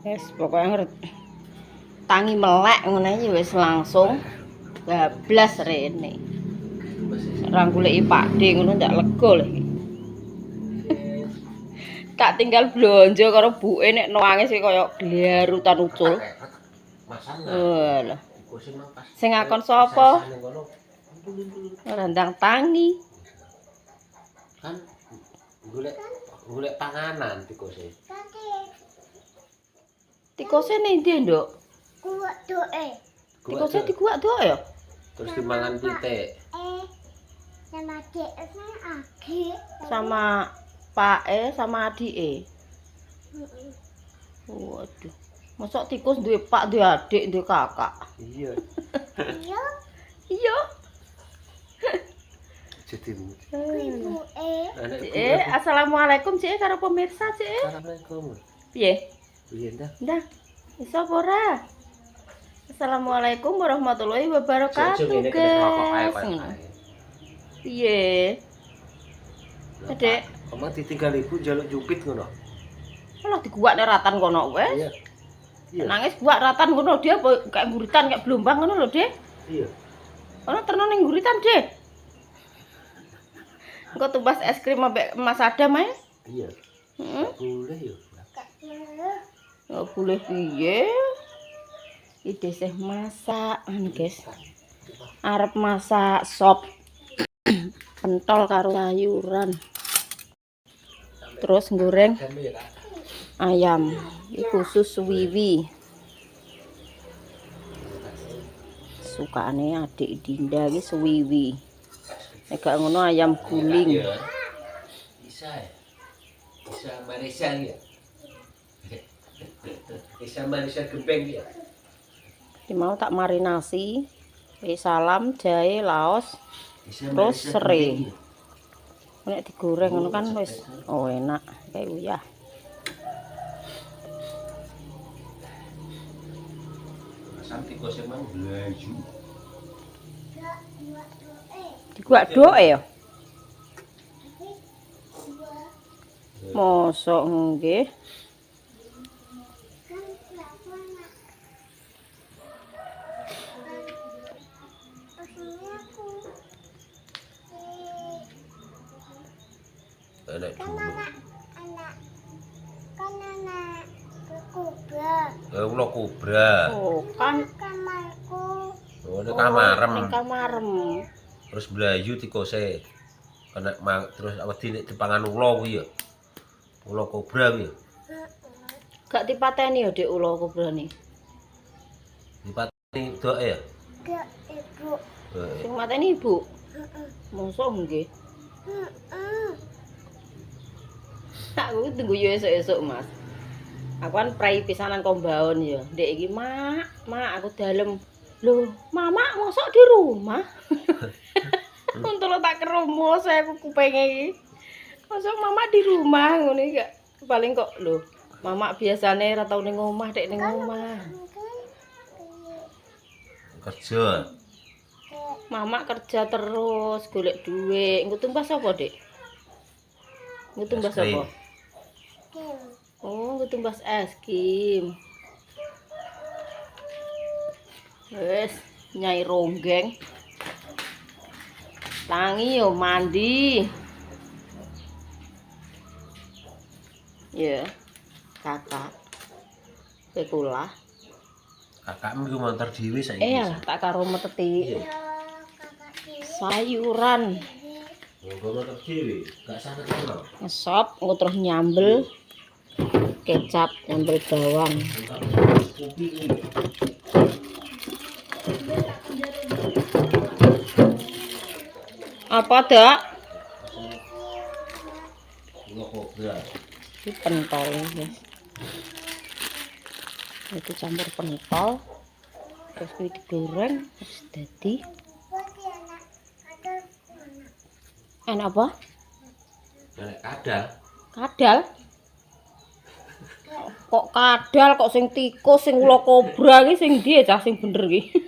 Wes pokoknya tangi melek ngono iki wis langsung bablas rene. Ora goleki Pakde ngono ndak lega lho iki. Tak tinggal blonjo karo buke nek nangis kaya glarutan ucul. Lho. Sing ngakon sapa? Ora ndang tangi. Kan golek panganan tikuse. Tikuse ning ndi, Nduk? Kuwak doe. Tikuse dikuak doe ya? Terus dimangan pitik. Sama adik. Sama Pak sama adike. Waduh. Mosok tikus duwe pak, duwe adik, duwe kakak. Iya. Iya. Iya. Jadi Ibuke. Assalamualaikum Cik karo pemirsa Cik. Assalamualaikum. Piye? Piye ndak? Ndah. Iso apa ora? Assalamualaikum warahmatullahi wabarakatuh, guys. Piye? Adek, Kamu ditinggal ibu njaluk jupit ngono. malah diguak nek ratan kono wes. Iya. Iya. Nangis guak ratan kono dia kayak guritan kayak belombang ngono lho, Dek. Iya. Ono terno ning guritan, Dek. Engko tumbas es krim ambek Mas Adam ae. Iya. Heeh. Boleh ya. Oh, boleh piye? Ide sih masak, guys. Arep masak sop pentol karo sayuran. Terus goreng ayam. Iki khusus suwiwi. Sukane adik Dinda iki suwiwi. Nek gak ngono ayam guling. Bisa ya? Bisa Malaysia ya? Bisa Malaysia gembeng ya? Iki mau tak marinasi. Salam, jahe, laos, Bisa terus Malaysia serai. gembeng ya? Nek digoreng ngono kan wis enak kayak uyah. Sampai kok semang belaju. Diguak doe ya. Mosok nggih. Anak dulu. Anak kubra. Ulo kobra. Oh, kan Kamarku. Oh, ini kamarem. ning kamarem. Terus belaju tikose. Kena terus wedi nek dipangan ulo kuwi ya. Ulo kobra kuwi ya. Gak dipateni ya Dik ula kobrane. Dipateni doke ya. Ke ibu. Sing mateni Ibu. Mosok nggih. Aku tunggu yo esuk-esuk, Mas. Aku kan prai pisanan kombaon ya. Ndek iki, Mak, aku dalem. Loh, Mama mosok di rumah? Untuk tak kerumus aku kupenge iki. Mosok Mama di rumah ngono iki gak paling kok lho. Mama biasane ora tau ning omah, Dek ning omah. Kerja. Mama kerja terus golek duit. Engko tumbas apa, Dek? Engko tumbas Es krim. apa? Oh, engko tumbas es krim. Wes, nyai ronggeng. Tangi yo mandi. Ya, kakak. Sekulah. Kakakmu iku montor dhewe saiki. Lah, tak karo meteti Iya. sayuran. Nggo montor dhewe, gak sanget ngono. Ngesop, engko terus nyambel kecap, nyambel bawang. Kopi iki. Apa, Dak? Ulo kobra. Ini pentol, guys. Itu campur pentol. Terus ini digoreng, terus jadi enak apa? Nek kadal. Kadal. Kok kadal, kok sing tikus, sing ula kobra iki sing ndi cah sing bener iki?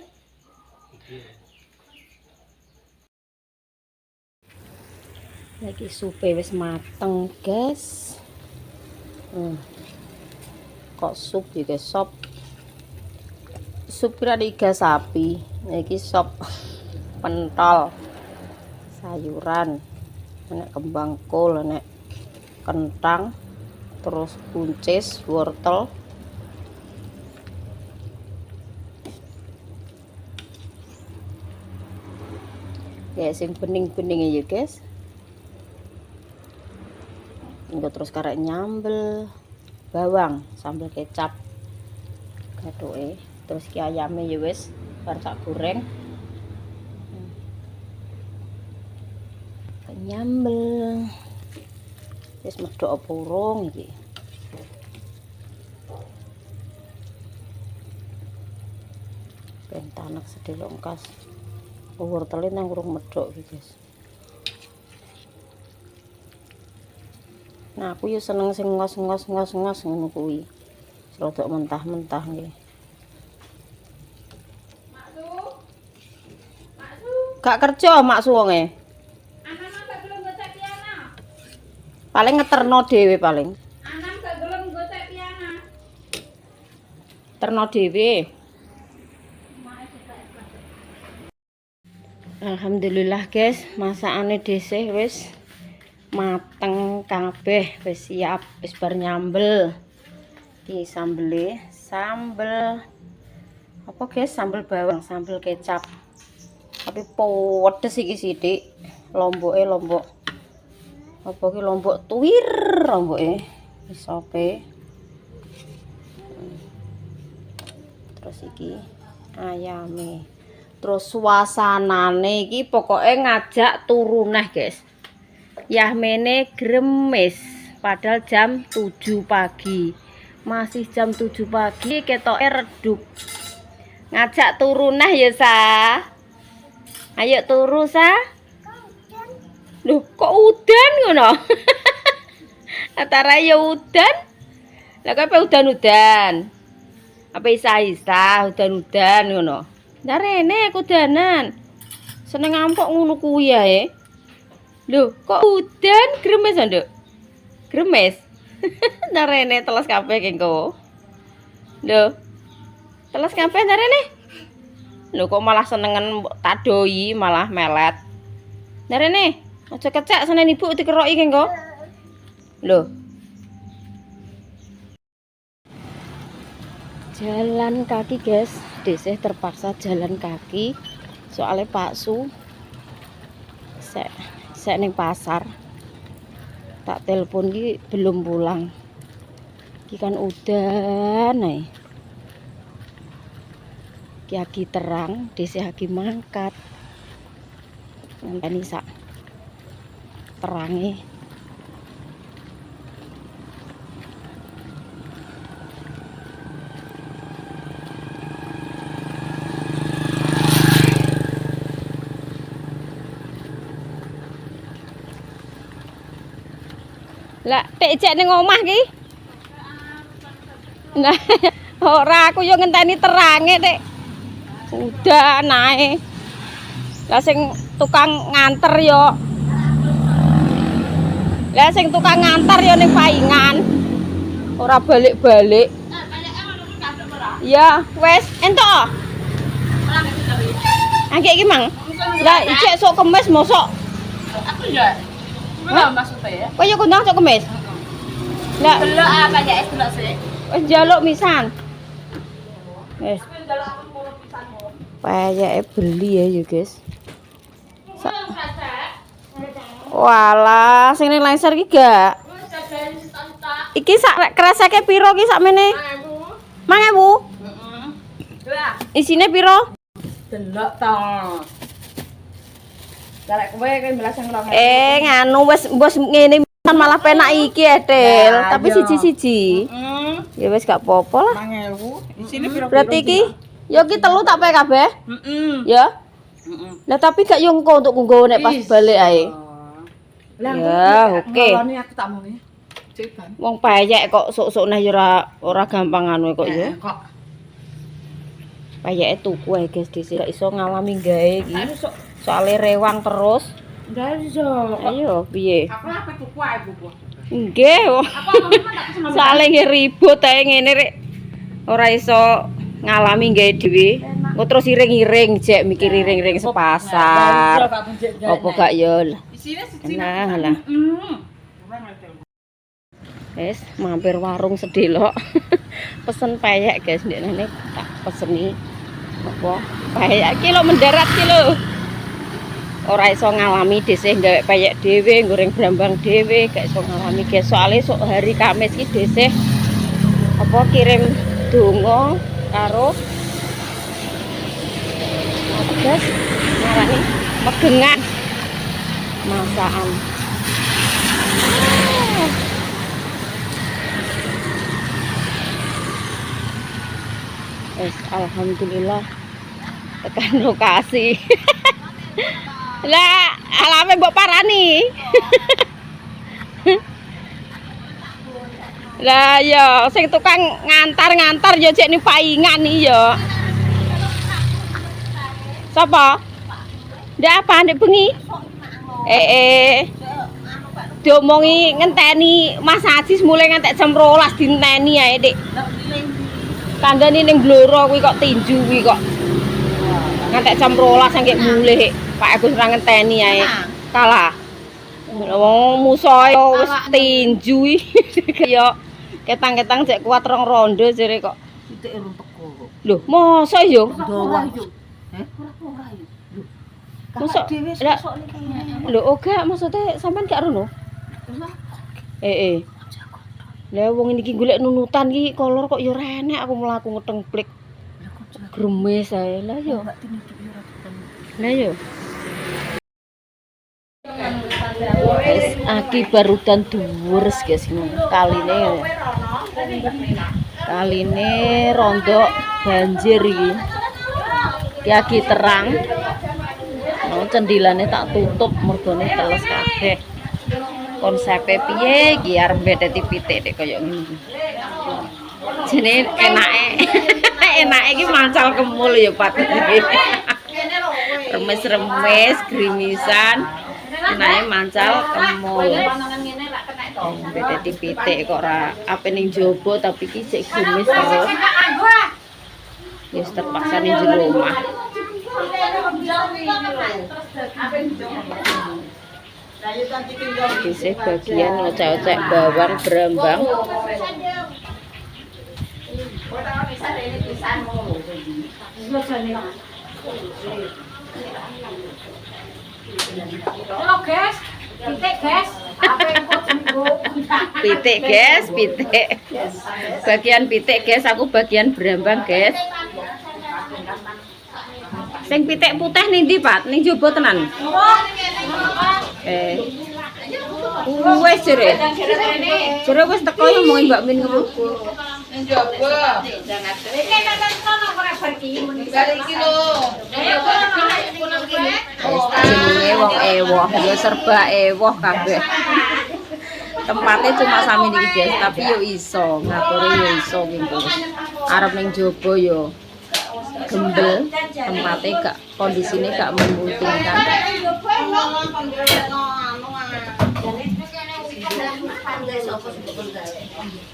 Iki supe wis mateng, guys. Kok sup ya, guys? Sup kira iga sapi. Iki sop pentol. Sayuran. Enek kembang kol, enek kentang, terus buncis, wortel. Ya sing bening-bening ya, guys. Engko terus karek nyambel, bawang, sambal kecap. Gathuke, terus ki ayame ya wis bar tak goreng. Nyambel. Wis medhok apa urung iki? Ben tanek sedelok kas. Wortele nang urung medhok iki, guys. Nah, aku yo seneng sing ngos ngono kuwi. Rodok mentah-mentah nggih. Gak kerja mak suwonge. Paling ngeterno dhewe paling. Anak gak gelem gotek piana. Terno dhewe. Alhamdulillah, guys, masakane dhisik wis mateng kabeh, wis siap, wis bar nyambel. Iki sambel apa, guys? Sambel bawang, sambel kecap. Tapi pedes iki sithik. Lombok apa ki lombok tuwir lomboke wis oke. Terus iki ayame. Terus suasanane iki pokoke ngajak turu neh, guys. Yahmene gremes padahal jam 7 pagi. Masih jam 7 pagi ketoke redup. Ngajak turu neh ya, Sa. Ayo turu, Sa. Loh, kok udan ngono? Antara ya udan. Lah kok udan-udan. Apa isa-isa udan-udan ngono. Lah rene kudanan. Seneng ngampok ngono kuwi ae. Loh, kok udan gremes, Nduk? Gremes. Lah rene teles kabeh kengko. Loh. Teles kabeh lah rene. Loh, kok malah senengen tak doi, malah melet. Lah rene. Aja kecek senen ibu dikeroki kengko. Loh. Jalan kaki, guys. Desih terpaksa jalan kaki. Soalnya Pak Su sek ning pasar. Tak telepon ki belum pulang. Ki kan udan ae. Ki lagi terang, desih lagi mangkat. Ngenteni sak terange. Lah, tek cek ning omah ki. Nah, ora aku yo ngenteni terange, Dik. Udah nae. Lah sing tukang nganter yo. Lah sing tukang nganter yo ning paingan. Ora balik-balik. Ya, wes entuk. Angge iki, Mang. Lah, ijek sok kemis mosok. Aku ya. Belum maksudnya ya. Kok yo kondang sok kemis? Lah, Delok apa ya es delok sih. wis njaluk misan. Wes. Delok aku mau pisanmu. Payake beli ya, guys. Walah, sing ning lengser iki gak. Iki sak kreseke piro ki sakmene? 5.000. Lah, Isine piro? delok to. Galek kowe kan belasang rong. Nganu wis ngene malah penak iki, Edel. Lah, Tapi iya. siji-siji. Ya wis gak apa-apa lah. 5.000. Isine piro? Berarti iki yo ki telu tak pae kabeh. Ya. Lah tapi gak yo engko untuk nggo nek pas balik ae. Ya, oke. Ngoloni aku tak muni. Ceban. Wong payek kok sok-sok nah yo ora gampang anu kok ya. Kok. Payeke tuku ae guys dhisik gak iso ngalami gawe iki. Soale rewang terus. Ndak iso. Ayo piye? Aku apa tuku ae, Bu. Nggih. Saling ribut ae ngene rek. Ora iso ngalami gawe dhewe. Engko terus iring-iring jek mikir iring-iring sepasar. Apa gak ya? Di sini siji. Nah, lah. Wes mampir warung sedelok. Pesen peyek guys, ndekne tak peseni. Apa? Peyek ki lho mendarat ki lho. Ora iso ngalami dhisik gawe peyek dhewe, goreng brambang dhewe, gak iso ngalami guys. Soale sok hari Kamis ki dhisik apa kirim donga karo apa guys? Ngarani megengan masakan. Alhamdulillah tekan lokasi. Lah, alame mbok parani. Lah ya sing tukang ngantar-ngantar ya jek ni paingan iki ya. Sapa? Ndak apa ndek bengi? Diomongi ngenteni Mas Ajis mulai ngantek jam 12 dinteni ae, Dik. Tanggane ning Blora kuwi kok tinju kuwi kok. Ngantek jam 12 nggih mulih. Pak Agus ora ngenteni ae. Kalah. Wong musuhe wis tinju iki. Ya ketang-ketang cek kuat rong ronde jere kok. Titik urung teko kok. Lho, mosok yo? Dawa yo. Heh? Ora yo. Mosok lah. Lho, ora maksudnya sampean gak rono? Lah wong iki golek nunutan iki kolor kok ya renek aku mlaku ngetengplik. Gremes ae. Lah yo. Lah yo. Guys, aki barudan dhuwur guys kaline rondo banjir iki. Ki terang. Oh, cendilane tak tutup mergone teles kabeh. Konsepe piye iki arep mbedeti pitik nek kaya ngene. Jenenge enake. Enake iki mancal kemul ya Pak. Remes-remes grimisan. Enake mancal kemul. Mbedeti pitik kok ora ape ning jaba tapi iki sik grimis terus. Wis terpaksa ning jero omah. Bisa bagian ngocek-ngocek bawang berambang. Halo guys, pitik guys. Apa yang kok seminggu? Pitik guys, pitik. Bagian pitik guys, aku bagian berambang guys. Sing pitik putih ning ndi, Pak? Ning jaba tenan. Wes jere. Jere wis teko ya mau Mbak Min ngono. Ning jaba. Iki nang kono ora pergi muni. Iki lho. Jenenge wong ewoh, ya serba ewoh kabeh. Tempatnya cuma sami niki guys, tapi yo iso, ngature yo iso gitu. Arep ning jaba yo gembel, tempatnya gak kondisinya gak memungkinkan.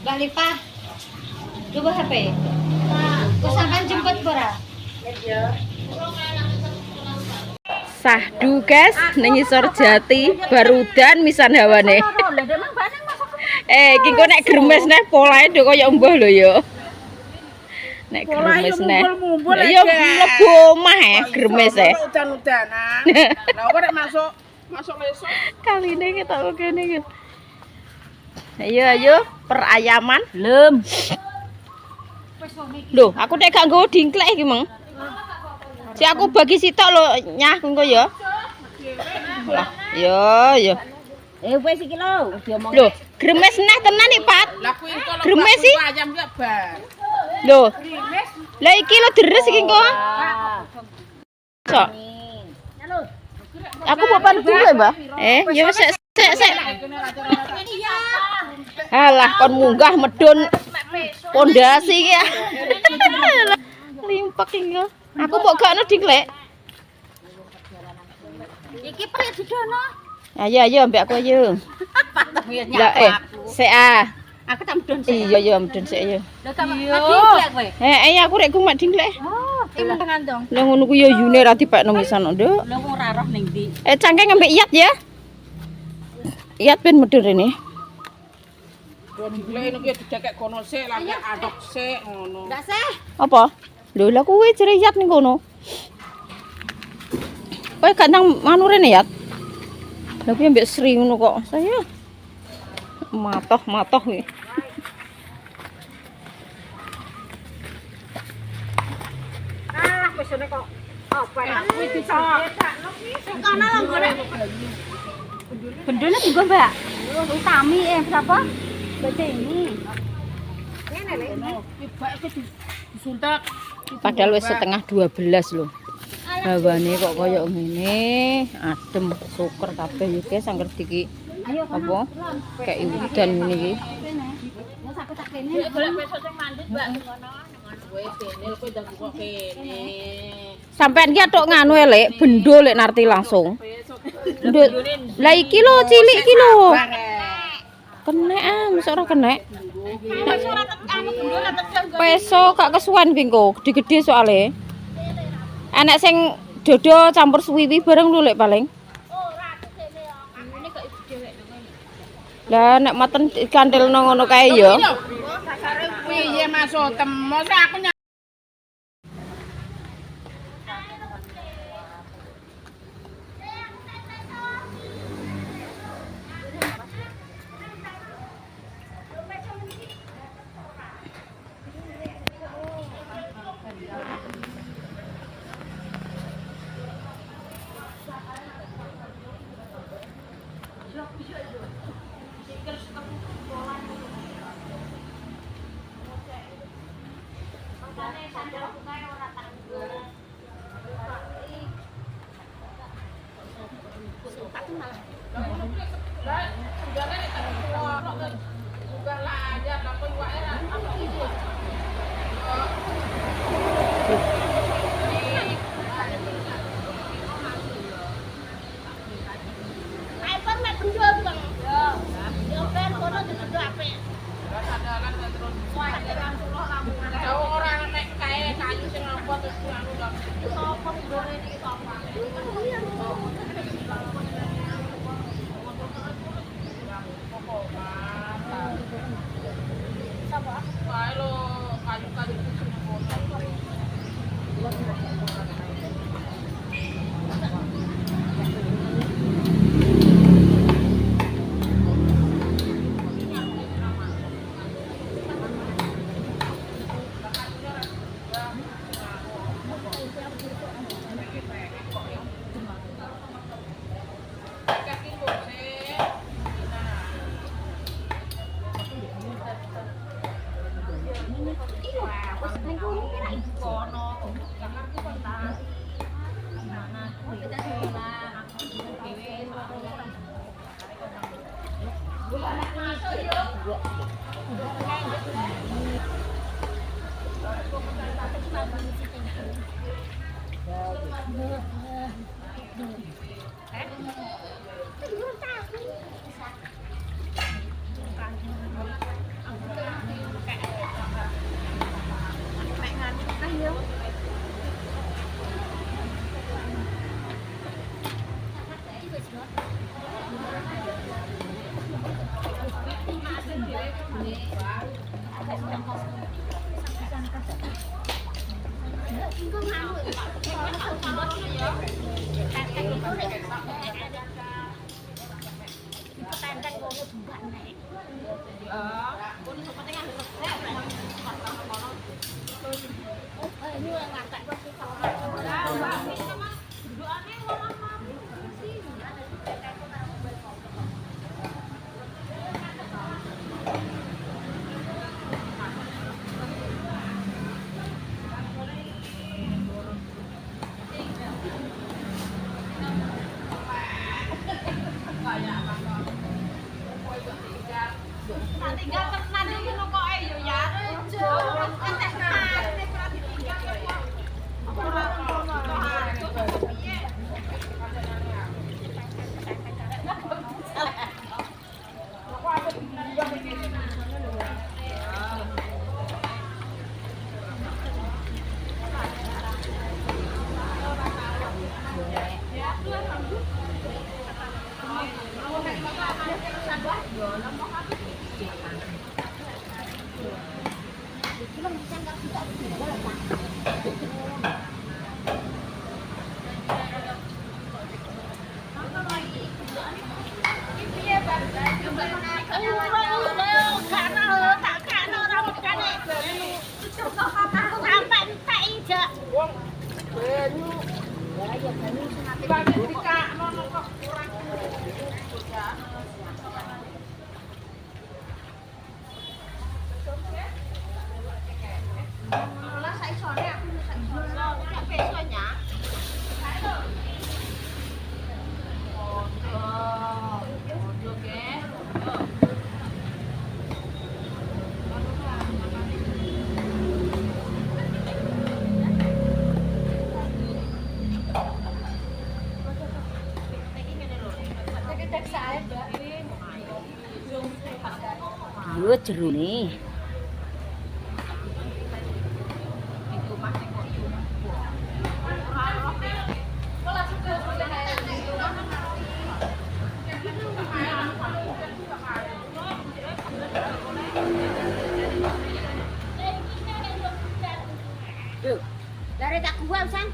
Mbak Lipa, coba HP. Kok sampean jemput ora? Sahdu guys, ning isor Jati, barudan misan hawane. Iki kok nek gremes neh polahe do kaya mbah lho ya. Nek gremes neh. Ya mlebu omah gremes e. Udan-udanan. Lah kok nek masuk lesok. Kaline ketok kene iki. Ayo perayaman. Lem. Loh, aku nek gak nggo dingklek iki, Meng. Si aku bagi sitok lho nyah engko ya. Lah, yo. Wis iki lho, diomong. Lho, gremes neh tenan iki, Pat. Lah kuwi kalau Gremes sih? ayam ya bar. Lho. Lah iki lho deres iki engko. Sok. Aku mbok panu dulu ya, Mbak. Ya wis sik. Alah kon munggah medun pondasi iki ya. Limpek iki. Aku mbok gak ono diklek. kiper ya didono. Ayo ambek aku ayo. Lah sik ah. Aku tak medun sik. Iya yo medun sik ayo. Lah tak adinglek kowe. Aku rek ku mak dinglek. Oh, temen dong. Lah ngono ku yo yune ra dipekno misan nduk. Lah ora roh ning ndi. Cangkeng ambek Iyat ya. Iyat ben medun rene. Lek ngono ki didekek kono sik, lagi adok sik ngono. Ndak seh. Apa? Lho lah kuwi jere Iyat ning kono. Kowe gak nang anu rene Iyat. Lah kuwi ambek Sri ngono kok. Saya matoh iki. Pesone kok apa ya? Wis iso. Kana lho golek. Bendone dienggo, Mbak. Utami berapa? Mbak ini. Ngene lho. Tibak iki disuntak. Padahal wis setengah 12 lho. Hawane kok koyo ngene, adem, syukur kabeh iki guys angger diki. Ayo Apa? Kayak udan ngene iki. Ya sak tak kene. Golek besok sing mandut, Mbak. Wis kene kowe udah buka kene. Sampean ki atok nganu elek, bendo lek narti langsung. Nduk. Lah iki lho cilik iki lho. Kenek ah, mosok ora kenek. Peso gak kesuwen ki engko, gede-gede soalé. Enek sing dodo campur suwiwi bareng lho lek paling. Lah nek meten kantilno ngono kae ya. Piye masuk temos aku orang nek kae kayu sing apa terus anu lho. Sopo nggone iki sopo. Kae lho kayu-kayu sing ngono. Lho jerone. Dari tak kuat san.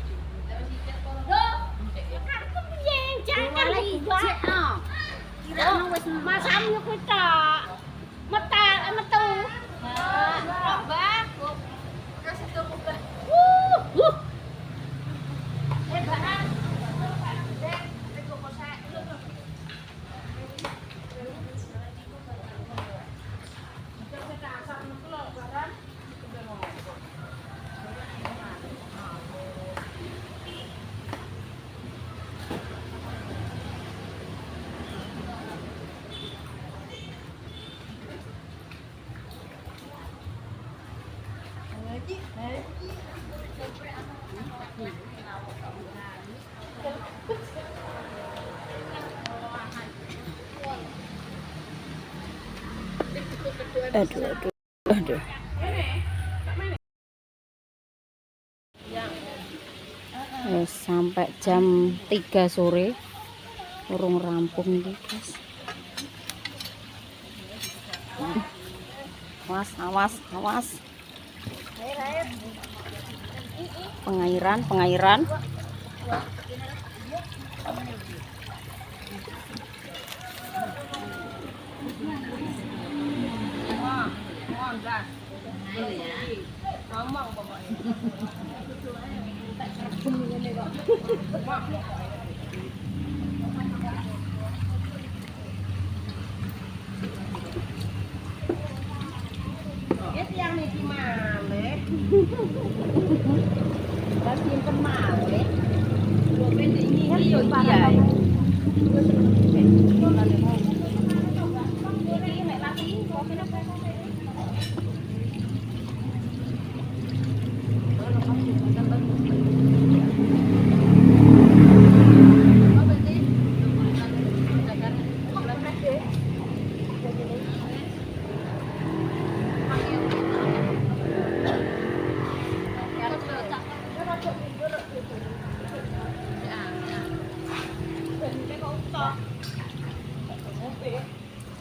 Loh. Aku piye jangan iki. Kira ono wis masamu yo kuwi tok. Metu. Kok Mbak? Kasih tuku Mbak. Barang. Dek, tuku sak. Aduh. Sampai jam 3 sore urung rampung iki, guys. Awas. Pengairan. Ngomong pokoknya. Yang niki malih. Lah simpen malih. Lho ben iki yo iki ae.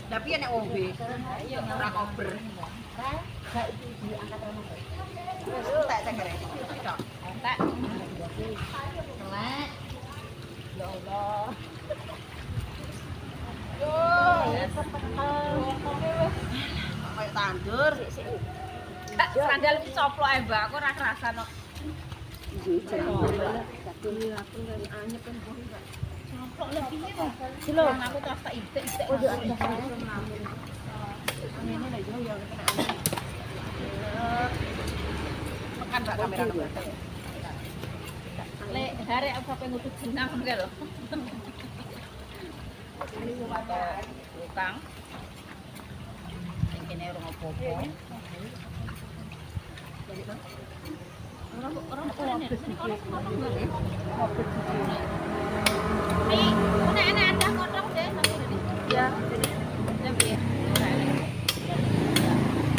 Tapi nek ombe ora kober. Wis tak cekere. Tok. Tak. Kelek. Ya Allah. Yo, kayak tandur. Sandal iki coplok ae, Mbak. Aku ora kerasa kok. Coplok lebih piye, Mbak? Jelok. Aku tas tak itik-itik. Oh, ada. Ngene lho yo ya kena angin. Tekan Mbak kamera. Lek hari aku sampe ngutut jenang ngono lho. Ini tukang. Sing kene ora ngopo-opo. Orang kene. Ini ada kodok deh ya. Tapi ya.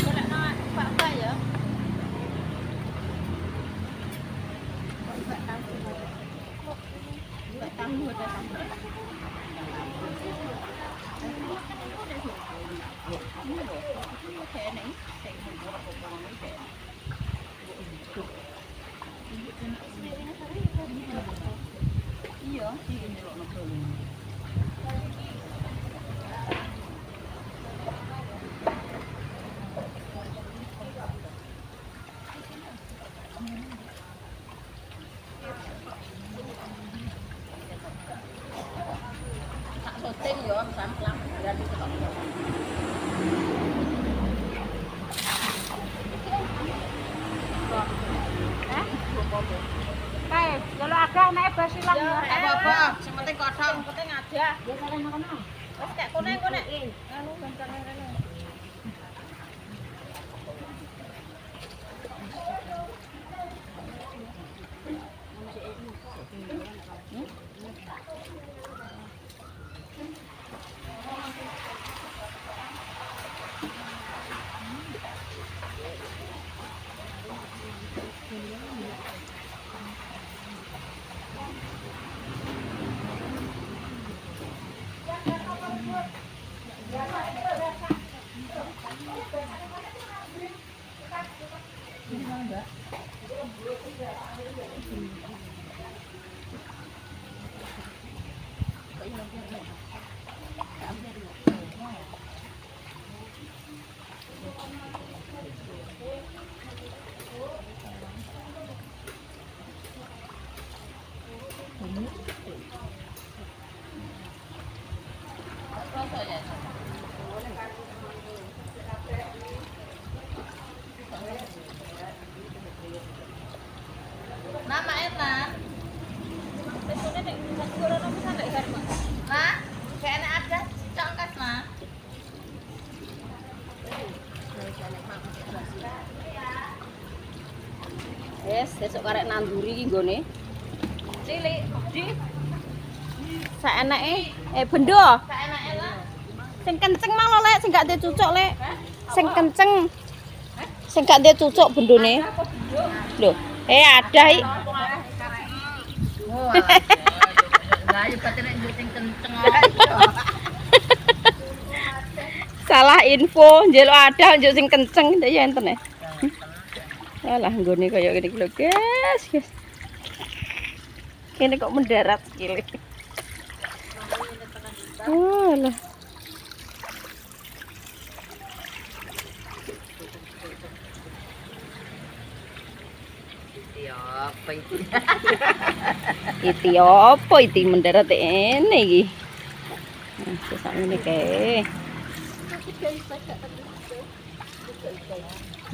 Kalau nak Pak ya. Iya, Wes kek kono anu gancane rene. Nama enak. Besoknya nek ora ono pisan lek garep. Nah, kayaknya ada cangkas nah. Wes sesuk karek nanduri iki nggone. Cilik, di Saeneke bendo. saenake lah. Sing kenceng mah lho lek sing gak ndek cucuk lek. Sing kenceng. Sing gak ndek cucuk bendone. Lho, ada iki. Oh. Lah yo patene sing kenceng. Salah info, njeluk ada njuk sing kenceng ndak ya enten e. Alah nggone kaya ngene iki lho, guys. Kene kok mendarat iki. Oh, alah. Iti apa iti mendarat ene iki. Nah, sak ngene kae.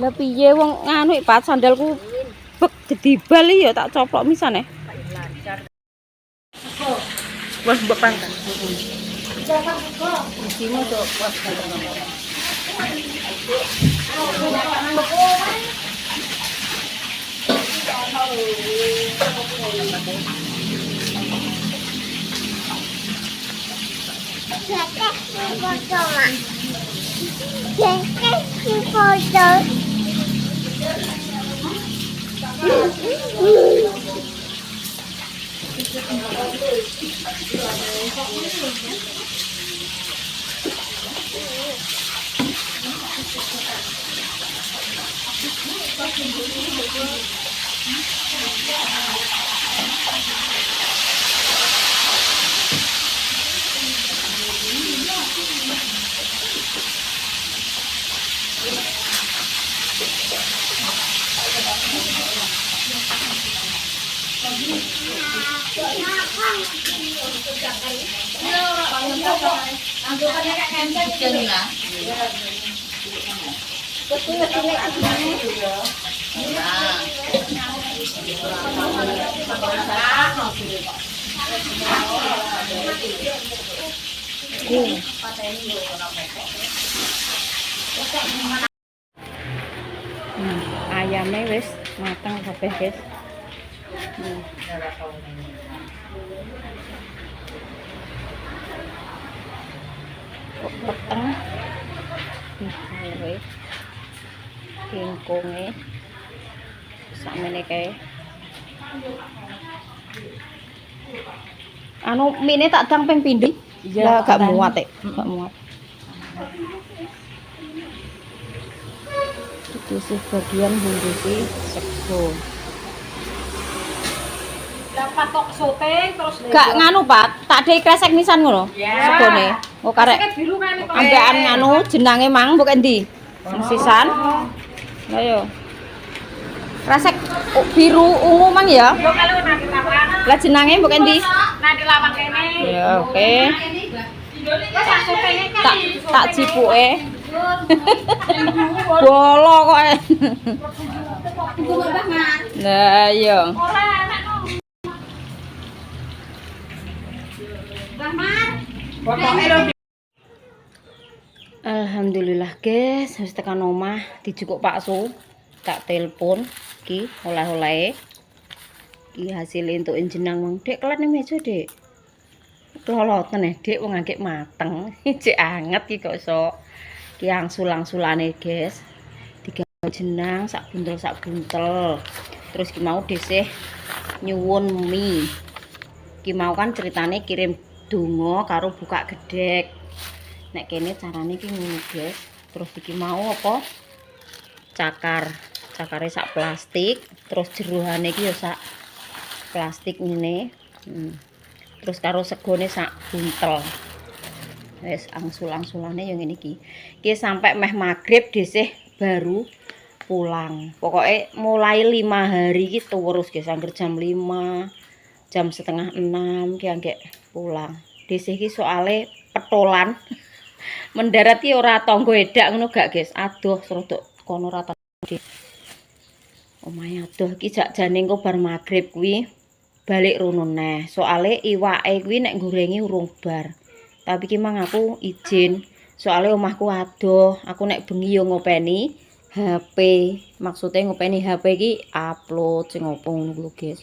Lah piye wong nganu iki pat sandalku bek gedibal iki ya tak coplok misane. Wes mbok pangkat. Isimu tuh wes ayamnya wis matang kabeh guys. Peteng iki kingkonge sakmene kae. Anu mine tak dang ping pindhi. Lah gak muat e, gak muat. Itu sih bagian bumbu sego. Dapat tok syuting terus Gak nganu, Pak. Tak dei kresek nisan ngono. Segone. Oh karek biru kan itu. ambekan nganu jenenge mang mbok endi? Sisan. Lah yo. Kresek biru ungu mang ya. Yo kalau nanti lawang. Lah jenenge mbok endi? Nanti lawang kene. Ya oke. Wes syutinge Tak cipuke. Bolo kok. Ibu Mbah Mas. Lah iya. Ora enak no. Mbah Mas. Alhamdulillah guys, wis tekan omah dijukuk Pak Su. Tak telepon iki oleh-oleh. Iki hasil entuk jenang wong. Dek kelane meja, Dek. Keloloten Dek wong agek mateng. Cek anget iki kok iso. Ki angsul-angsulane guys. Digawe jenang sak buntel. Terus ki mau desih nyuwun mie. Ki mau kan ceritane kirim donga karo buka gedek. Nek kene carane ki ngono guys. Terus iki mau apa? Cakare sak plastik, terus jeroane iki ya sak plastik ngene. Terus karo segone sak buntel. Wis angsul-angsulane ya ngene iki. Iki sampai meh magrib desih baru pulang. Pokoknya mulai 5 hari iki terus guys, angger jam 5, jam setengah 6 ki anggek pulang. Desih iki soale petolan. Mendarat ki ora tangga edak ngono gak guys. Aduh rodok kono rata. Omahe aduh iki jakjane engko bar magrib kuwi balik rono neh. Soale iwake kuwi nek gorengi urung bar. Tapi ki mang aku izin. Soale omahku adoh, aku nek bengi yo ngopeni HP. Maksudnya ngopeni HP ki upload sing opo ngono lho guys.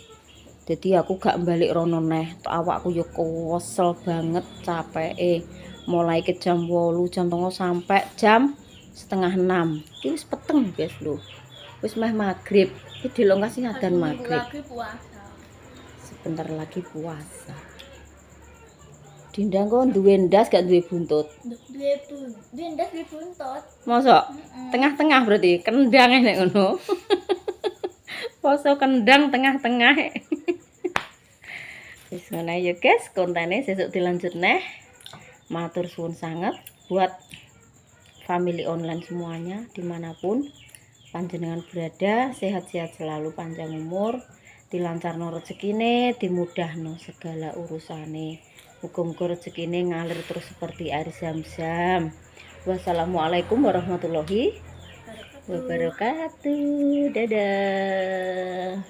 Jadi aku gak balik rono neh. Awakku yo kesel banget capeke. Mulai ke jam 8, jam 3 sampai jam setengah 6. Iki wis peteng guys lho. Wis meh magrib. Iki delok kasih adzan magrib. Sebentar lagi puasa. Dinda kok duwe ndas gak duwe buntut? Duwe ndas duwe buntut. Mosok? Tengah-tengah berarti kendang nek ngono. Poso kendang tengah-tengah. Wis ngono ya guys, kontene sesuk dilanjut neh. Matur suwun sangat buat family online semuanya dimanapun panjenengan berada, sehat-sehat selalu, panjang umur, dilancarno rezekine, dimudahno segala urusane. Muga-muga rezekine ngalir terus seperti air zam-zam. Wassalamualaikum warahmatullahi wabarakatuh. Dadah.